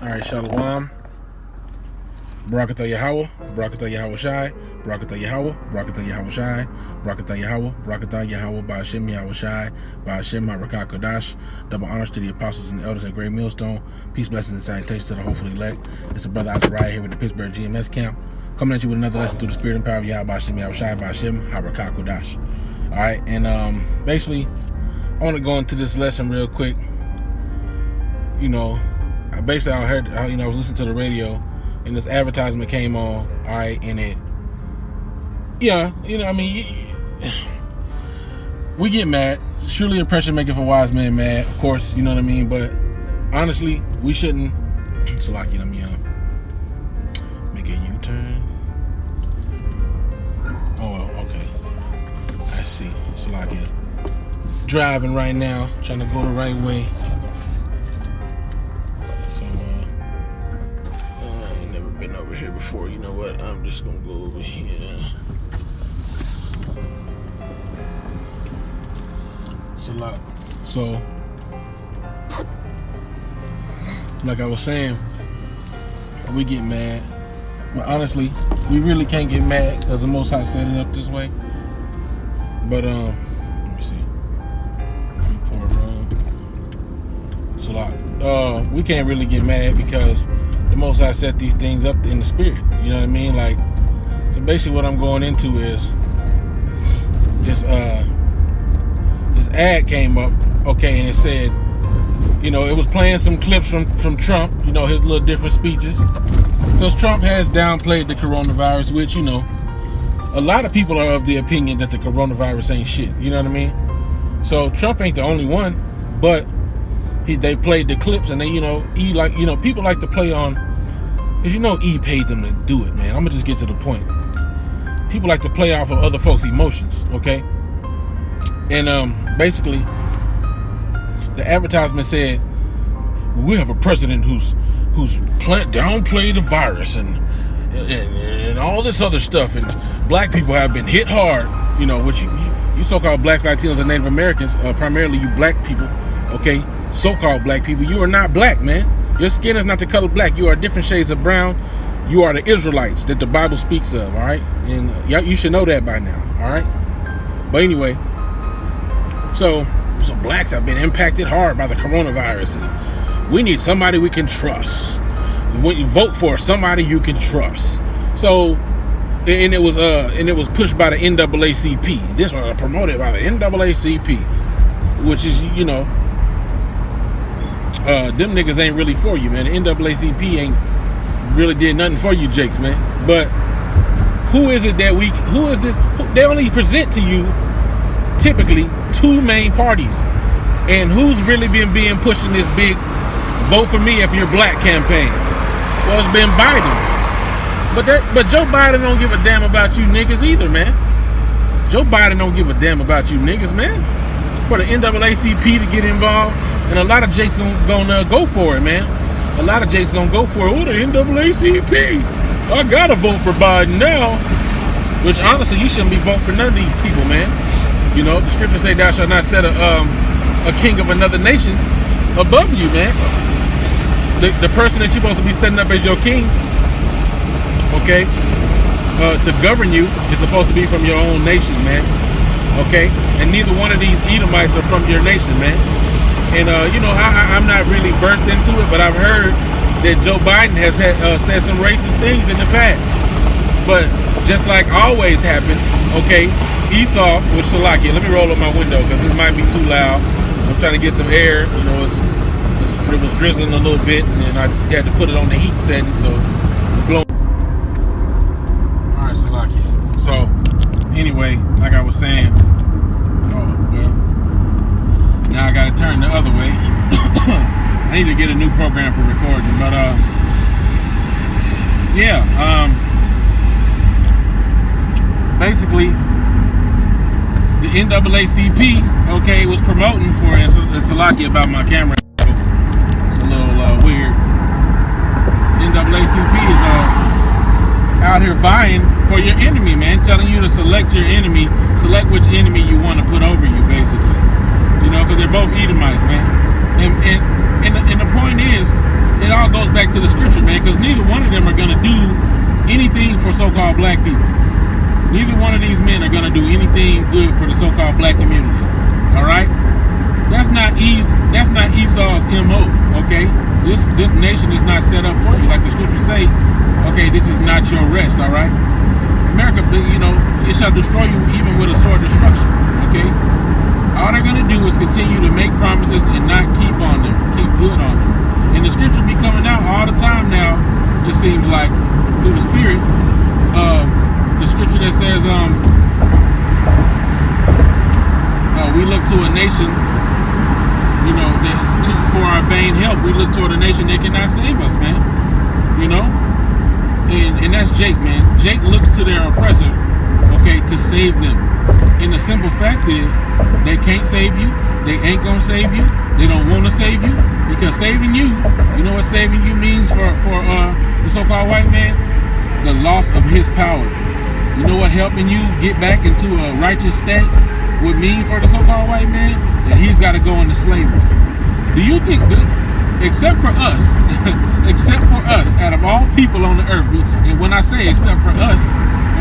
All right, Shalom. Barakatah Yahweh, Barakatah Yahweh Shai, Barakatah Yahweh, Barakatah Yahweh Shai, Barakatah Yahweh, Barakatah Yahweh, Ba'ashem Yahweh Shai, Ba'ashem Harakah Kodash. Double honors to the apostles and the elders at Great Millstone. Peace, blessings, and salutations to the hopefully elect. It's the brother Azariah here with the Pittsburgh GMS camp, coming at you with another lesson through the spirit and power of Yahweh, Ba'ashem Yahweh Shai, Ba'ashem Harakah Kodash. All right, and basically, I want to go into this lesson real quick. You know, I heard, I was listening to the radio, and this advertisement came on, all right, and it, we get mad. Surely oppression maketh a wise man mad, of course, you know what I mean, but honestly, we shouldn't, Salaki, let me make a U-turn. Oh, okay, I see, Salaki, driving right now, trying to go the right way. Here before, you know what, I'm just gonna go over here. It's a lot. So, like I was saying, we get mad, but honestly, we really can't get mad because the Most High set it up this way. But let me see. Freeport Road. It's a lot. We can't really get mad because the Most High set these things up in the spirit. You know what I mean? Like, so basically what I'm going into is this ad came up, okay, and it said, you know, it was playing some clips from Trump, you know, his little different speeches. Because Trump has downplayed the coronavirus, which, you know, a lot of people are of the opinion that the coronavirus ain't shit. You know what I mean? So Trump ain't the only one, but they played the clips, and they, people like to play on, because E paid them to do it, man. I'm gonna just get to the point. People like to play off of other folks' emotions, okay? And basically, the advertisement said, we have a president who's downplayed the virus and all this other stuff, and black people have been hit hard, which you so-called blacks, Latinos, and Native Americans, primarily you black people, okay? So-called black people, you are not black, man. Your skin is not the color black. You are different shades of brown. You are the Israelites that the Bible speaks of, all right? And you should know that by now, all right? But anyway, so blacks have been impacted hard by the coronavirus, and we need somebody we can trust. When you vote for somebody you can trust. So, and it was pushed by the NAACP. This was promoted by the NAACP, which is, them niggas ain't really for you, man. The NAACP ain't really did nothing for you, Jakes, man. But who is this? They only present to you typically two main parties, and who's really been pushing this big vote for me if you're black campaign? Well, it's been Biden, but Joe Biden don't give a damn about you niggas either, man. Joe Biden don't give a damn about you niggas, man. For the NAACP to get involved. And a lot of Jakes gonna go for it, man. A lot of Jakes gonna go for it. Oh, the NAACP. I gotta vote for Biden now. Which honestly, you shouldn't be voting for none of these people, man. The scriptures say thou shalt not set a king of another nation above you, man. The person that you're supposed to be setting up as your king, okay, to govern you is supposed to be from your own nation, man. Okay? And neither one of these Edomites are from your nation, man. And, I'm not really versed into it, but I've heard that Joe Biden has said some racist things in the past. But just like always happened, okay, Esau, which Salaki, let me roll up my window because this might be too loud. I'm trying to get some air. It was drizzling a little bit, and then I had to put it on the heat setting, so it's blowing. All right, Salaki. So, anyway, like I was saying, now I gotta turn the other way. I need to get a new program for recording, but basically the NAACP, okay, was promoting for it. It's Salaki about my camera. It's a little weird. NAACP is out here vying for your enemy, man, telling you to select your enemy, select which enemy you want to put over you, basically. Because they're both Edomites, man. And the point is, it all goes goes back to the scripture, man, because neither one of them are going to do anything for so-called black people. Neither one of these men are going to do anything good for the so-called black community. All right? That's not Esau's MO, okay? This nation is not set up for you. Like the scriptures say, okay, this is not your rest, all right? America, you know, it shall destroy you even with a sword destruction, okay? All they're going to do is continue to make promises and not keep on them, keep good on them. And the scripture be coming out all the time now, it seems like, through the Spirit. The scripture that says, we look to a nation, you know, for our vain help. We look toward a nation that cannot save us, man. You know? And that's Jake, man. Jake looks to their oppressor, okay, to save them. And the simple fact is, they can't save you. They ain't gonna save you. They don't want to save you, because saving you know what saving you means for the so-called white man? The loss of his power. You know what helping you get back into a righteous state would mean for the so-called white man? That he's got to go into slavery. Do you think that, except for us, out of all people on the earth, and when I say except for us,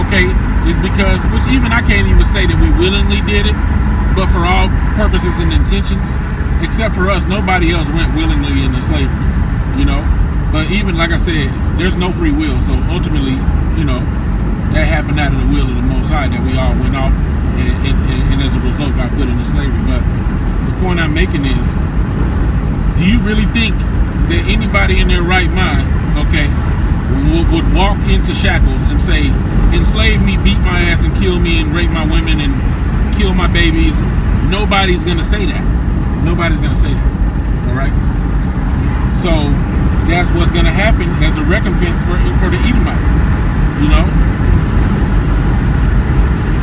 okay, it's because, which even I can't even say that we willingly did it, but for all purposes and intentions, except for us, nobody else went willingly into slavery, you know? But even, like I said, there's no free will, so ultimately, you know, that happened out of the will of the Most High, that we all went off and as a result got put into slavery. But the point I'm making is, do you really think that anybody in their right mind, okay, would walk into shackles and say, enslave me, beat my ass, and kill me, and rape my women, and kill my babies? Nobody's going to say that. Nobody's going to say that. All right? So that's what's going to happen as a recompense for the Edomites. You know?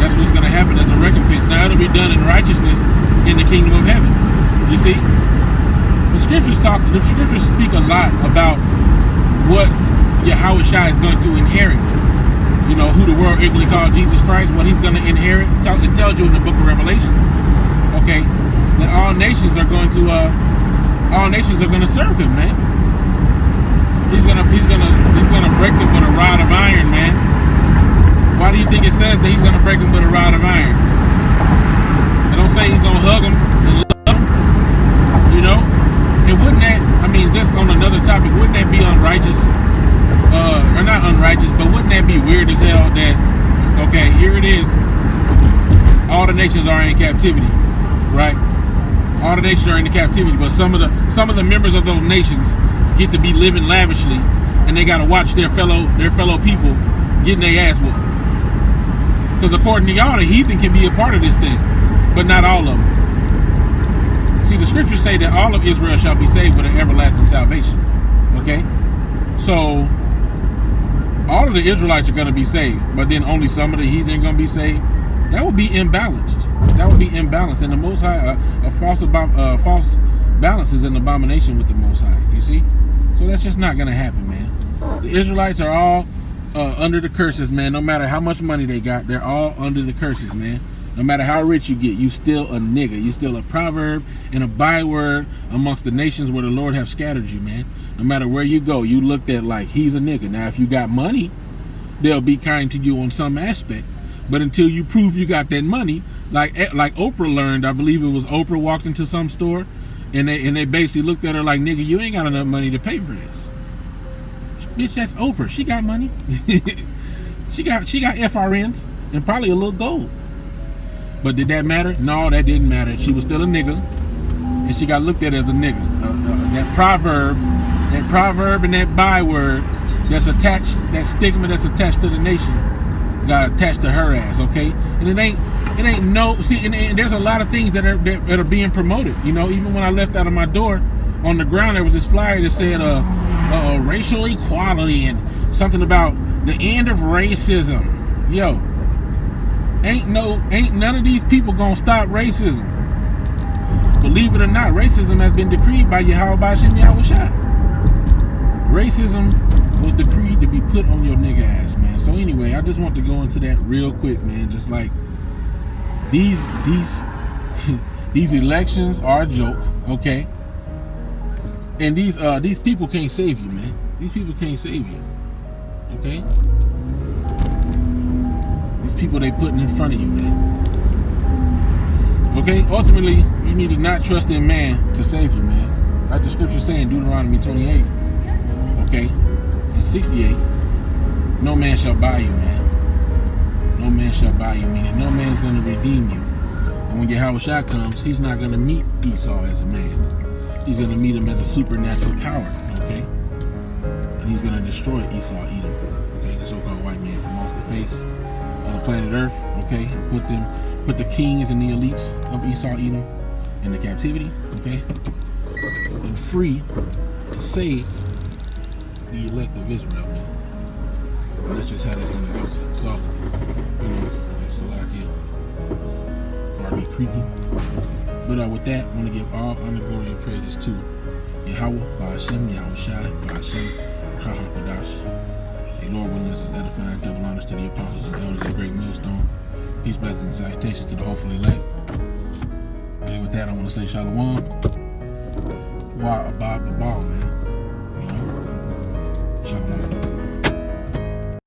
That's what's going to happen as a recompense. Now, it'll be done in righteousness in the kingdom of heaven. You see? The scriptures speak a lot about what Yahushua is going to inherit. You know, who the world ignorantly called Jesus Christ, what he's going to inherit. It tells you in the book of Revelations, okay, that all nations are going to serve him, man. He's gonna break them with a rod of iron, man. Why do you think it says that he's gonna break them with a rod of iron? It don't say he's gonna hug them and love them, you know? And wouldn't that, I mean, just on another topic, wouldn't that be unrighteous? Or not unrighteous, but wouldn't that be weird as hell that, okay, here it is, all the nations are in captivity, right? All the nations are in the captivity, but some of the members of those nations get to be living lavishly, and they got to watch their fellow people getting their ass whooped. Because according to y'all, the heathen can be a part of this thing, but not all of them. See, the scriptures say that all of Israel shall be saved with an everlasting salvation. Okay, so all of the Israelites are going to be saved, but then only some of the heathen are going to be saved. That would be imbalanced. And the Most High, a false balance is an abomination with the Most High. You see? So that's just not going to happen, man. The Israelites are all under the curses, man. No matter how much money they got, they're all under the curses, man. No matter how rich you get, you still a nigga. You still a proverb and a byword amongst the nations where the Lord have scattered you, man. No matter where you go, you looked at like he's a nigga. Now, if you got money, they'll be kind to you on some aspect. But until you prove you got that money, like Oprah learned, I believe it was Oprah walked into some store, and they basically looked at her like, nigga, you ain't got enough money to pay for this. Bitch, that's Oprah. She got money. she got FRNs and probably a little gold. But did that matter? No, that didn't matter. She was still a nigga, and she got looked at as a nigga. That proverb and that byword that's attached, that stigma that's attached to the nation, got attached to her ass. Okay, and it ain't no. See, and there's a lot of things that are being promoted. You know, even when I left out of my door, on the ground there was this flyer that said racial equality and something about the end of racism. Yo, ain't none of these people gonna stop racism. Believe it or not, racism has been decreed by Yahweh Ba'Shem Yahushua. Racism was decreed to be put on your nigga ass, man. So anyway, I just want to go into that real quick, man. Just like these these elections are a joke, okay? And these people can't save you, man. These people can't save you. Okay? These people they putting in front of you, man. Okay? Ultimately, you need to not trust in man to save you, man. Like the scripture saying, Deuteronomy 28. Okay? And 68. No man shall buy you, man. No man shall buy you, meaning no man's going to redeem you. And when Yahushua comes, he's not going to meet Esau as a man. He's going to meet him as a supernatural power, okay? And he's going to destroy Esau, Edom, okay? The so-called white man from off the face of the planet Earth, okay? And put the kings and the elites of Esau, Edom into captivity, okay? And free to save the elect of Israel, man. And that's just how this going to go. So, you know, it's like it. Car be creaky. But with that, I want to give all honor, glory, and praises to Yahweh, Ba'ashem, Yahushua, Ba'ashem, Kahakadash. A Lord willing, this is edifying. Double honors to the apostles and elders of the great millstone. Peace, blessings, and salutations to the hopefully elect. And with that, I want to say Shalom. Wa Abba Babal, man. You know? Shalom.